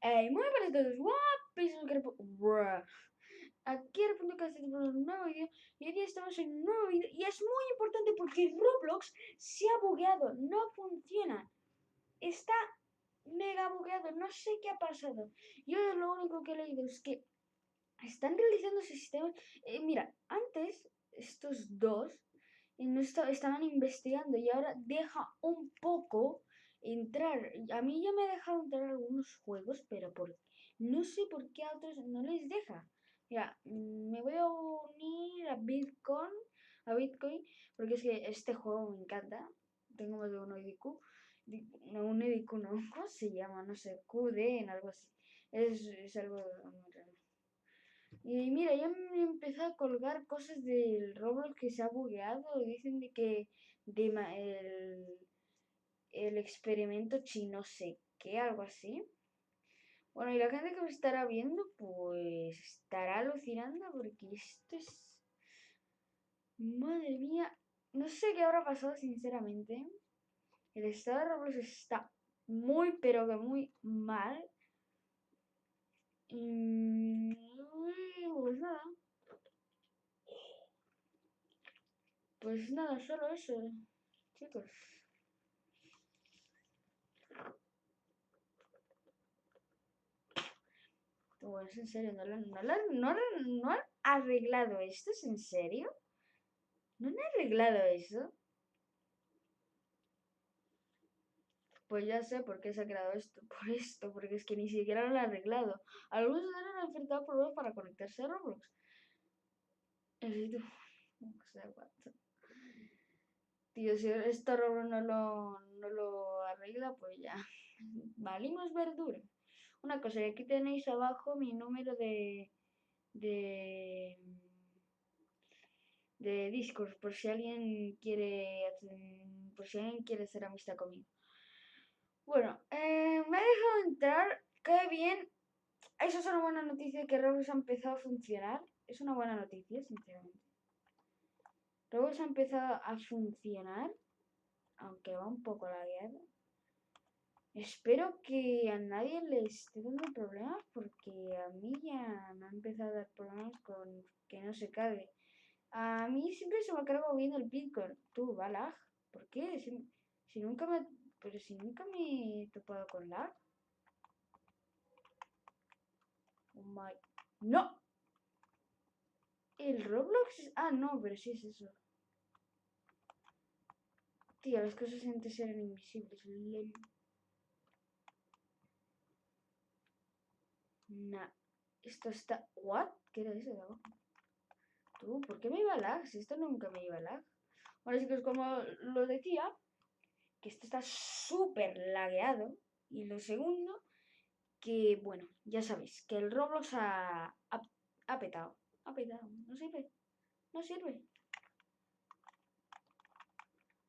Muy buenas a todos, guapísimos aquí el punto que hace un nuevo vídeo y hoy día estamos en un nuevo vídeo y es muy importante porque Roblox se ha bugueado, no funciona, está mega bugueado, no sé qué ha pasado. Yo lo único que he leído es que están realizando ese sistema. Mira, antes estos dos no estaban investigando y ahora deja un poco entrar. A mí ya me ha dejado entrar algunos juegos, pero no sé por qué a otros no les deja. Mira, me voy a unir a Bitcoin, porque es que este juego me encanta. Tengo más de uno IDQ. No, un IDQ no, ¿cómo se llama? No sé, QD en algo así. Es algo muy raro. Y mira, ya me empezó a colgar cosas del Roblox que se ha bugueado. Dicen de que el experimento chino sé qué, algo así. Bueno, y la gente que me estará viendo, pues estará alucinando porque esto es... Madre mía, no sé qué habrá pasado sinceramente. El estado de Roblox está muy, pero que muy mal. Y pues nada. Pues nada, solo eso, chicos. Bueno, es en serio, no han arreglado esto, ¿es en serio? ¿No han arreglado eso? Pues ya sé por qué se ha creado esto, por esto, porque es que ni siquiera lo han arreglado. Algunos han enfrentado problemas para conectarse a Roblox. Necesito... O sea, what? Tío, si esto Roblox no lo arregla, pues ya. Valimos verdura. Una cosa, y aquí tenéis abajo mi número de, de Discord, por si alguien quiere hacer amistad conmigo. Bueno, me ha dejado entrar, qué bien. Eso es una buena noticia que Roblox ha empezado a funcionar. Es una buena noticia, sinceramente. Roblox ha empezado a funcionar, aunque va un poco lagueado. Espero que a nadie le esté dando problemas porque a mí ya me ha empezado a dar problemas con que no se cargue. A mí siempre se me carga bien el Bitcoin. Tú, va lag. ¿Por qué? Si nunca me... Pero si nunca me he topado con lag. Oh my... ¡No! ¿El Roblox? Ah, no, pero sí es eso. Tío, las cosas antes eran invisibles. Nah. Esto está... ¿What? ¿Qué era eso de abajo? Tú, ¿por qué me iba lag? Si esto nunca me iba lag. Bueno, chicos, como lo decía, que esto está súper lagueado. Y lo segundo, que bueno, ya sabéis, que el Roblox ha petado. Ha petado, no sirve, no sirve.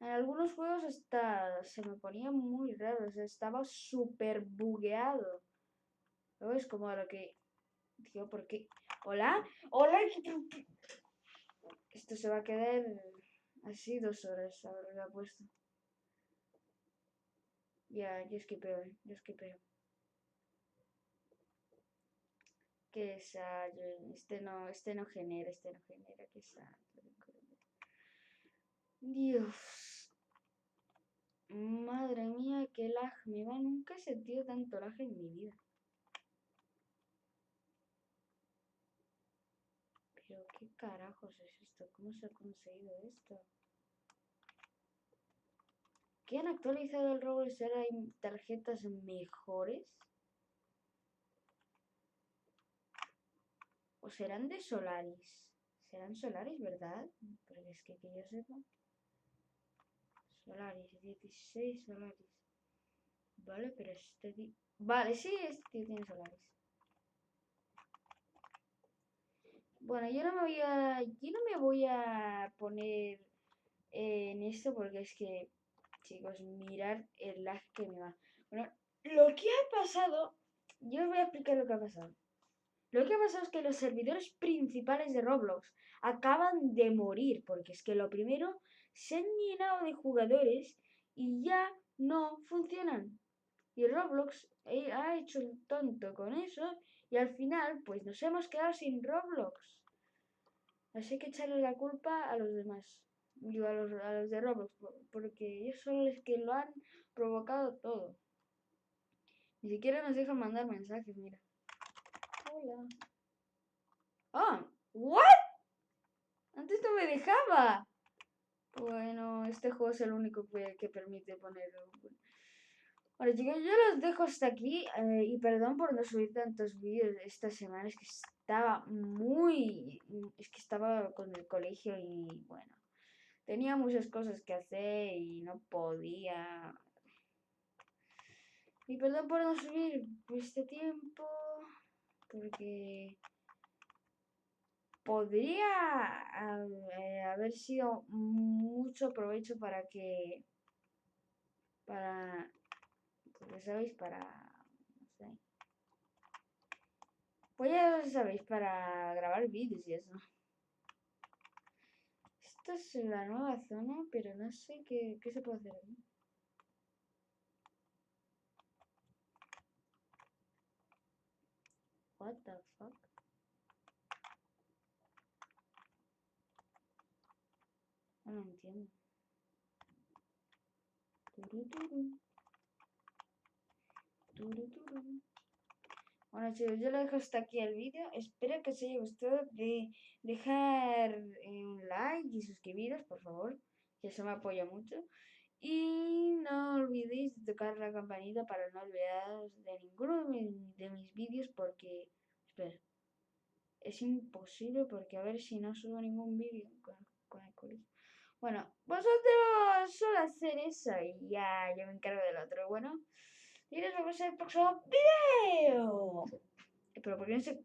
En algunos juegos hasta se me ponía muy raro, o sea, estaba súper bugueado. ¿Sabes? Como a lo que... Digo, ¿por qué? ¿Hola? ¿Hola? Esto se va a quedar así 2 horas, habrá puesto. Ya, yo esquipeo, yo esquipeo. Que esa, este no genera, que esa. Dios. Madre mía, qué lag me va. Nunca he sentido tanto lag en mi vida. Pero qué carajos es esto. ¿Cómo se ha conseguido esto? ¿Qué han actualizado el Roblox? Ahora hay tarjetas mejores. ¿O serán de Solaris? Serán Solaris, ¿verdad? Porque es que yo sepa. Solaris, 16 Solaris. Vale, pero este tío... Vale, sí, este tío tiene Solaris. Bueno, yo no me voy a poner en esto porque es que, chicos, mirar el lag que me va. Bueno, lo que ha pasado, yo os voy a explicar lo que ha pasado. Lo que ha pasado es que los servidores principales de Roblox acaban de morir, porque es que lo primero se han llenado de jugadores y ya no funcionan. Y Roblox ha hecho el tonto con eso y al final pues nos hemos quedado sin Roblox. Así que echarle la culpa a los demás. Digo, a los de Roblox, porque ellos son los que lo han provocado todo. Ni siquiera nos dejan mandar mensajes, mira. Hola. ¡Ah! ¿What? Antes no me dejaba. Bueno, este juego es el único que permite ponerlo. Bueno, chicos, yo los dejo hasta aquí y perdón por no subir tantos vídeos esta semana. Es que estaba con el colegio y bueno, tenía muchas cosas que hacer y no podía. Y perdón por no subir este tiempo, porque podría haber sido mucho provecho porque sabéis, no sé, pues ya sabéis, para grabar vídeos y eso. Esta es la nueva zona, pero no sé qué se puede hacer aquí. What the fuck? No lo entiendo. Turuturu. Turuturu. Bueno chicos, yo lo dejo hasta aquí el vídeo. Espero que os haya gustado. Dejar un like y suscribiros, por favor, que eso me apoya mucho. Y no olvidéis de tocar la campanita para no olvidaros de ninguno de mis vídeos porque, espera, es imposible porque a ver si no subo ningún vídeo con el colegio. Bueno, vosotros solo hacer eso y ya yo me encargo del otro. Bueno, y nos vemos en el próximo video. Pero ¿por qué no se...